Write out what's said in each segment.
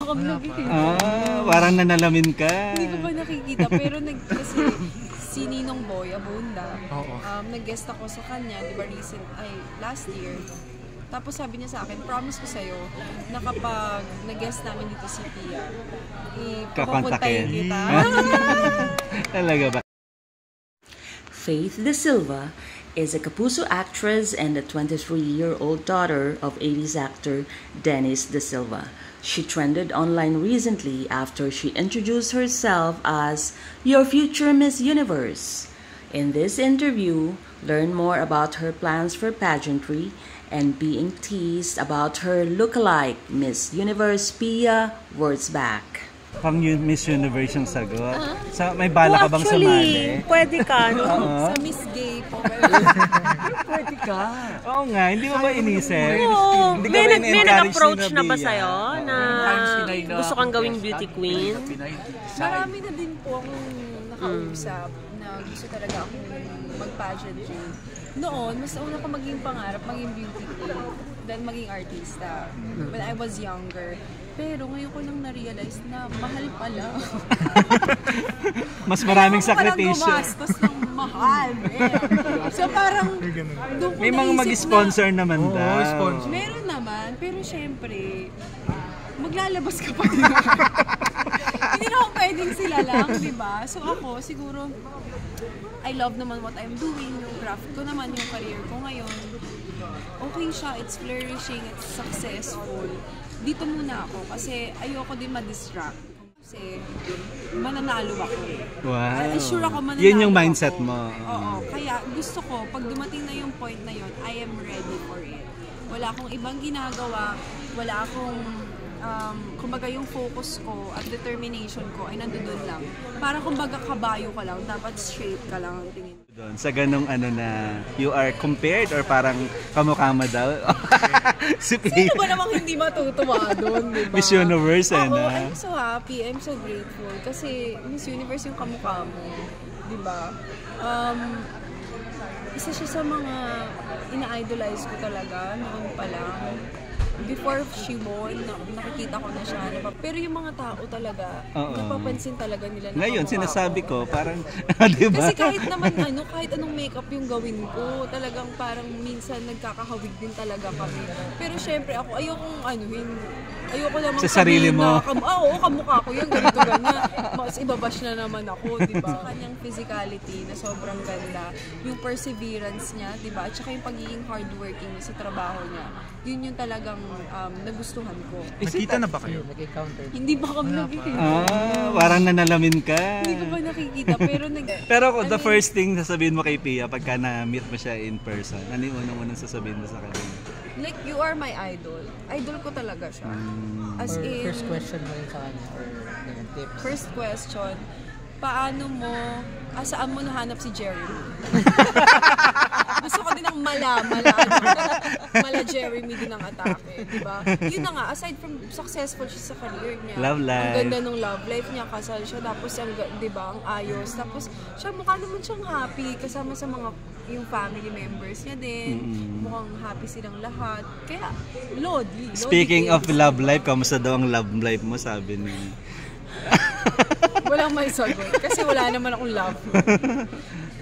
kami nakikita. Parang nanalamin ka. Hindi ko pa nakikita, pero kasi si Ninong Boy Abunda, nag-guest ako sa kanya, di ba last year. Tapos sabi niya sa akin, promise ko sa'yo, na kapag nag-guest namin dito si Pia, papupuntahin kita. Talaga ba? Faith De Silva is a Kapuso actress and a 23-year-old daughter of 80s actor Dennis De Silva. She trended online recently after she introduced herself as your future Miss Universe. In this interview, learn more about her plans for pageantry and being teased about her lookalike Miss Universe Pia Wurtzbach. Pang Miss Universe yung sagot. May bala ka bang sumali? Pwede ka, no? Sa Miss Gay po. Pwede ka. Oo nga, hindi mo ba inisip? Oo. Hindi ka ba May nag-approach na ba Bia? sa'yo na gusto kang gawing beauty queen? Marami na din po akong nakausap na gusto talaga akong mag-pageantry. Noon, mas una ko maging pangarap, maging beauty queen, then maging artista. When I was younger. Pero ngayon ko lang na-realize na mahal pala. Mas maraming sakripisyo. Gumastos ng mahal. So parang may mga mag-sponsor naman daw. Meron naman, pero syempre, maglalabas ka pa din. Hindi naman pwedeng sila lang, di ba? So ako, siguro, I love naman what I'm doing. Yung craft ko naman, yung career ko ngayon. Okay siya, it's flourishing, it's successful. Dito muna ako kasi ayoko din ma-distract. Kasi mananalo ako. Wow. Sure ako mananalo. Yun yung mindset mo. Oo. Kaya gusto ko, pag dumating na yung point na yun, I am ready for it. Wala akong ibang ginagawa. Wala akong, kumbaga yung focus ko at determination ko ay nandoon lang. Para kumbaga kabayo ka lang, dapat straight ka lang ang tingin. Sa ganong na you are compared or parang kamukha mo daw? Sino ba namang hindi matutuwa doon, di ba? Miss Universe, I'm so happy, I'm so grateful. Kasi Miss Universe yung kamukha mo, di ba? Isa siya sa mga ina-idolize ko talaga noon pa lang. Before she won, nakikita ko na siya. Pero yung mga tao talaga, napapansin talaga nila na ngayon, sinasabi ko, parang, di ba? Kasi kahit naman kahit anong makeup yung gawin ko, talagang parang minsan nagkakahawig din talaga kami. Pero syempre ako, ayoko namang sa sarili mo. Oo, kamukha ko yan, ganito ganyan. Mas ibabash na naman ako, di ba? Kanyang physicality na sobrang ganda, yung perseverance niya, di ba? At saka yung pagiging hardworking niya sa trabaho niya. Yun yung talagang nagustuhan ko. Nakita na ba kayo? Hindi ba kami nakikita? Parang nanalamin ka. Hindi ko ba nakikita, pero the first thing sasabihin mo kay Pia pagka na-meet mo siya in person, ano yung unang sasabihin mo sa kanya? Like, you are my idol. Idol ko talaga siya. As in, First question mo rin sa kanya or tips? First question, paano mo, saan mo nahanap si Jeremy? Gusto ko din ang mala Jeremy din ang atake, di ba? Yun na nga, aside from successful siya sa career niya. Love life. Ang ganda ng love life niya, kasal siya, tapos di ba, ang ayos. Tapos siya mukha naman siyang happy kasama sa mga yung family members niya din. Mukhang happy silang lahat. Kaya, Lodi. Speaking of love life, kamusta daw ang love life mo, sabi niya? Walang may sagot. Kasi wala naman akong love life.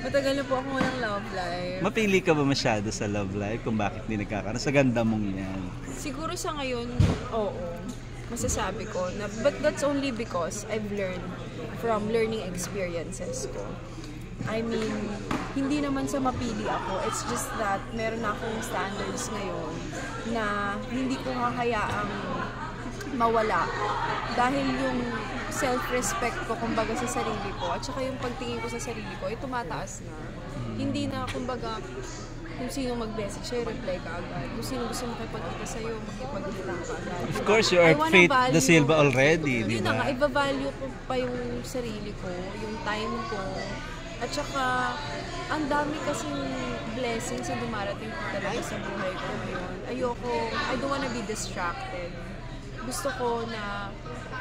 Matagal na po akong walang love life. Mapili ka ba masyado sa love life kung bakit hindi nagkakaroon? Sa ganda mong yan. Siguro sa ngayon, oo. Masasabi ko na, but that's only because I've learned from learning experiences ko. I mean, hindi naman sa mapili ako. It's just that meron na akong standards ngayon na hindi ko hahayaang mawala. Dahil yung self-respect ko, kumbaga, sa sarili ko, at saka yung pagtingin ko sa sarili ko, ay tumataas na. Hindi na, kumbaga, kung sino mag-message sa'yo, reply ka agad. Kung sino gusto makipagkita sa'yo, makipagkita ka agad. Of course, you are Faith De Silva already, di ba? Yun na nga, i-value ko pa yung sarili ko, yung time ko, at saka, ang dami kasing blessings na dumarating ko talaga sa buhay ko ngayon. I don't wanna be distracted. Gusto ko na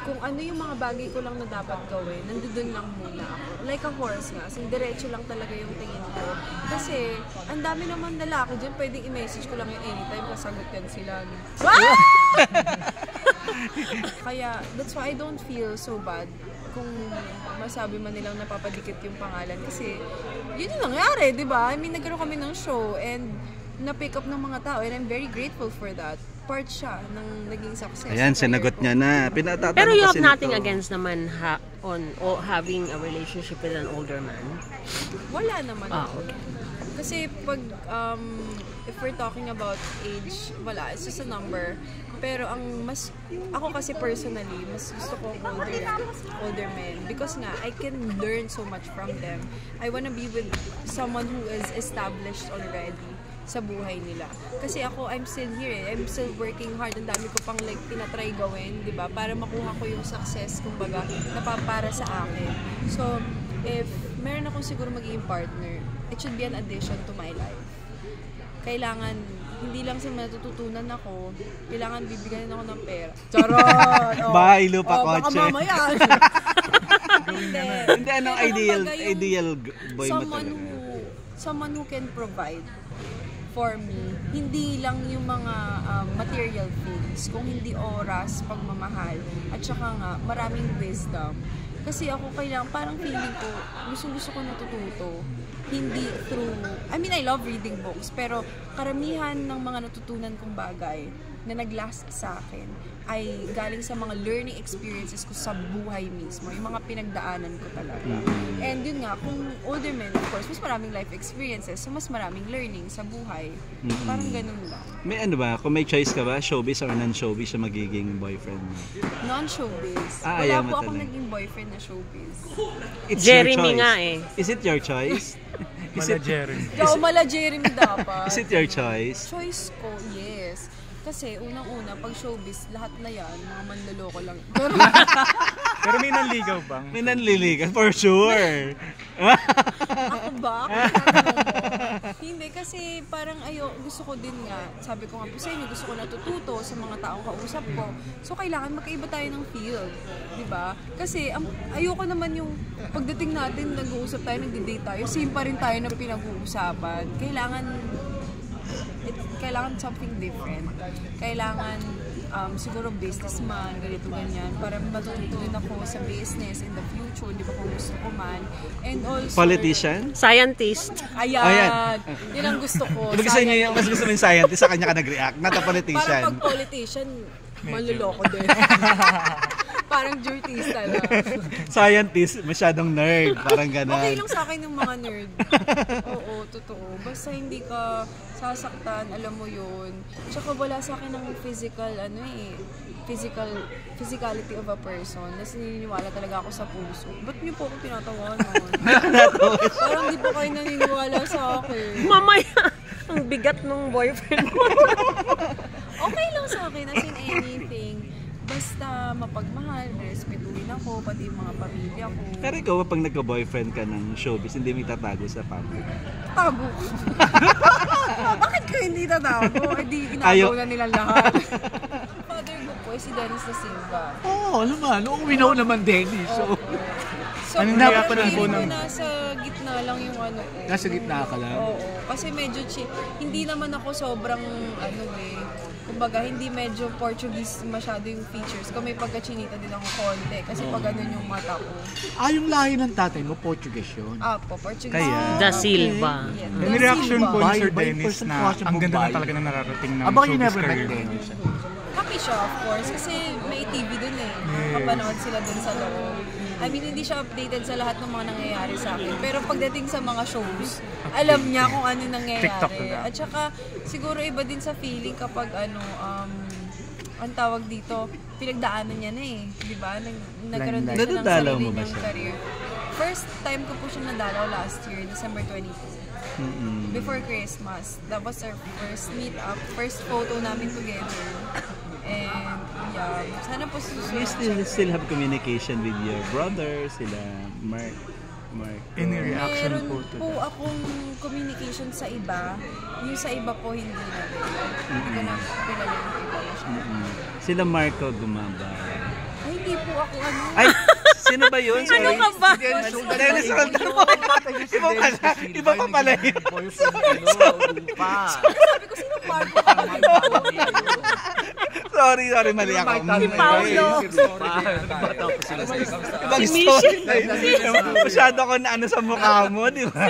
kung ano yung mga bagay ko lang na dapat gawin, nandoon lang muna ako. Like a horse nga, asing diretso lang talaga yung tingin ko. Kasi, ang dami naman lalaki dyan, pwedeng i-message ko lang yung anytime, kasagot yan sila. Kaya, that's why I don't feel so bad kung masabi man nilang napapadikit yung pangalan. Kasi, yun yung nangyari, di ba? I mean, nagkaroon kami ng show and na-pick up ng mga tao and I'm very grateful for that. Part siya ng naging success. Ayan, sinagot niya na. Pinatatanong Pero you have kasi nothing nito. against naman having a relationship with an older man? Wala naman ako. Okay. Kasi pag, if we're talking about age, wala, it's just a number. Pero ako kasi personally, mas gusto ko older men. Because nga, I can learn so much from them. I wanna be with someone who is established already sa buhay nila. Kasi ako, I'm still here I'm still working hard. Ang dami ko pang like tinatry gawin, di ba? Para makuha ko yung success, kumbaga, na para sa akin. So, if meron akong siguro magiging partner, it should be an addition to my life. Kailangan, hindi lang sa matututunan ako, kailangan bibigyan ako ng pera. Charot! Bahay, lupa, baka kotse. mamaya. Hindi, anong ideal boy mo talaga? Someone who can provide for me, hindi lang yung mga material things, kung hindi oras, pagmamahal, at saka nga, maraming wisdom. Kasi ako kailangan, parang feeling ko, gusto ko natututo. Hindi through, I mean, I love reading books, pero karamihan ng mga natutunan kong bagay na nag-last sa akin ay galing sa mga learning experiences ko sa buhay mismo, yung mga pinagdaanan ko talaga. And yun nga, kung older men, of course, mas maraming life experiences, so mas maraming learning sa buhay. Parang ganun lang. May ano ba? Kung may choice ka ba, showbiz or non-showbiz siya magiging boyfriend mo? Non-showbiz. Ayaw Wala mo po akong talaga. naging boyfriend na showbiz. It's Jeremy your choice. nga eh. Is it your choice? Mala Jeremy. Ikaw, mala Jeremy dapat. Is it your choice? Choice ko, yes. Kasi unang-una, pag showbiz, lahat na yan, mga manloloko lang. Pero may nanligaw bang? May nanliligan, for sure. Ako ba? Ako tinatanong mo? Hindi, kasi parang gusto ko din nga, sabi ko nga po sa inyo, gusto ko natututo sa mga taong kausap ko. So, kailangan magkaiba tayo ng field. Diba? Kasi, ayoko naman yung pagdating natin, nag-uusap tayo, nag-date tayo, same pa rin tayo na pinag-uusapan. Kailangan something different. Kailangan siguro businessman, ganito ganyan, para matututo din ako sa business in the future, di ba kung gusto ko man. And also, Politician? Scientist. Ayan. Yun ang gusto ko. Mas gusto mo yung scientist, sa kanya ka nag-react, not a politician. Parang pag politician, manluloko din. Parang jurtista lang. Scientist, masyadong nerd, parang gano'n. Okay lang sa akin yung mga nerd. Oo, totoo. Basta hindi ka sasaktan, alam mo yun. Tsaka wala sa akin ng physicality of a person. Nas naniniwala talaga ako sa puso. Ba't niyo po ako tinatawanan? Parang di po kayo naniniwala sa akin. Mamaya, ang bigat ng boyfriend mo. Okay lang sa akin, as in anything. Basta mapagmahal, respetuhin ako, pati yung mga pamilya ko. Pero ikaw, pag nagka-boyfriend ka ng showbiz, hindi mo itatago sa public. Tago. Bakit ko hindi tatago? Hindi inagaw na nilang lahat. Father ko po, si Dennis da Silva. Oo, naman. Uminaw naman, Dennis. So, Anong parang reaction ng feeling ko bunang? nasa gitna lang yung ko. nasa gitna ka lang. Oo. Kasi medyo hindi naman ako sobrang kumbaga hindi medyo Portuguese masyado yung features. Kung may pagka-chinita din ako konti. Kasi pag ganun yung mata ko. Yung lahi ng tatay mo, Portuguese yun. Po, Portuguese. Kaya? Da Silva. Yeah. May Da reaction Silva. po ni Sir By Dennis person na possible ang ganda by. na talaga na nararating ng Abang you showbiz never met career. Dennis. Happy siya, of course, kasi may TV dun eh. Kapanood sila dun sa loob. I mean, hindi siya updated sa lahat ng mga nangyayari sa akin. Pero pagdating sa mga shows, alam niya kung ano nangyayari. TikTok na. At saka, siguro iba din sa feeling kapag ang tawag dito, pinagdaanan niya na eh. Di ba? Nagkaroon din siya ng Nadadalaw sarili mo ba niyang siya? career. First time ko po siya nadalaw last year, December 22. Before Christmas. That was our first meet-up, first photo namin together. And yeah, sana po You still have communication with your brother, sila Mark. Any reaction Meron po to po that? akong communication sa iba. Yung sa iba po hindi na rin. Hindi ko na kilala yung iba masyado. Sila Marco Gumaba. Ay, hindi po ako Ay, si Sino ba yun? Ano ka ba? Dennis Roldan mo. Iba pala. Iba pa pala yun. Sabi ko, sino Marco? Sorry, mali ako. Si Paolo. Ibang story. Masyado ko na ano sa mukha mo, di ba?